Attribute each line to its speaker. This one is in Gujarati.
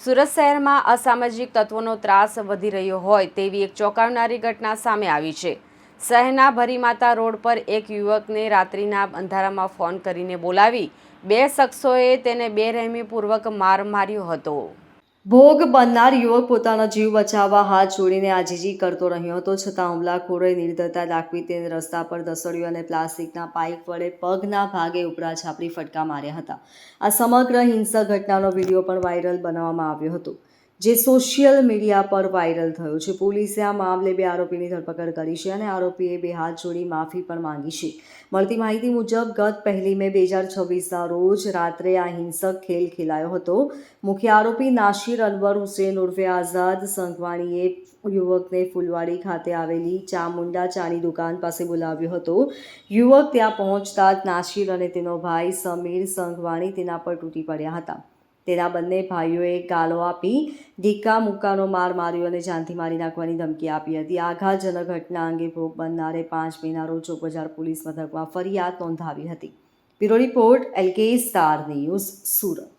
Speaker 1: સુરત શહેરમાં અસામાજિક તત્વોનો ત્રાસ વધી રહ્યો હોય તેવી એક ચોંકાવનારી ઘટના સામે આવી છે। શહેરના ભરીમાતા રોડ પર એક યુવકને રાત્રિના અંધારામાં ફોન કરીને બોલાવી બે શખ્સોએ તેને બેરહેમીપૂર્વક માર માર્યો હતો।
Speaker 2: ભોગ બનનાર યુવક પોતાનો જીવ બચાવવા હાથ જોડીને આજીજી કરતો રહ્યો હતો, છતાં હુમલાખોરોએ નિર્દયતા દાખવી તેને રસ્તા પર ધસેડ્યો અને પ્લાસ્ટિકના પાઇપ વડે પગના ભાગે ઉપરા છાપરી ફટકા માર્યા હતા। આ સમગ્ર હિંસક ઘટનાનો વિડીયો પણ વાયરલ બનાવવામાં આવ્યો હતો, જે સોશિયલ મીડિયા પર વાયરલ થયો છે। પોલીસે આ મામલે બે આરોપીની ધરપકડ કરી છે અને આરોપીએ બે હાથ જોડી માફી પણ માંગી છે। મળતી માહિતી મુજબ ગત 1 મે 2026ના રોજ રાત્રે આ હિંસક ખેલ ખેલાયો હતો। મુખ્ય આરોપી નાસિર અનવર હુસેન ઉર્ફે આઝાદ સંઘવાણીએ યુવકને ફૂલવાડી ખાતે આવેલી ચામુંડા ચાની દુકાન પાસે બોલાવ્યો હતો। યુવક ત્યાં પહોંચતા જ નાસિર અને તેનો ભાઈ સમીર સંઘવાણી તેના પર તૂટી પડ્યા હતા। તેના બંને ભાઈઓએ ગાળો આપી ઢીકા મુક્કાનો માર માર્યો અને જાનથી મારી નાખવાની ધમકી આપી હતી। આઘાતજનક ઘટના અંગે ભોગ બનનારે 5 મેના રોજ ચોકબજાર પોલીસ મથકમાં ફરિયાદ નોંધાવી હતી। Bureau report LK star news, Surat.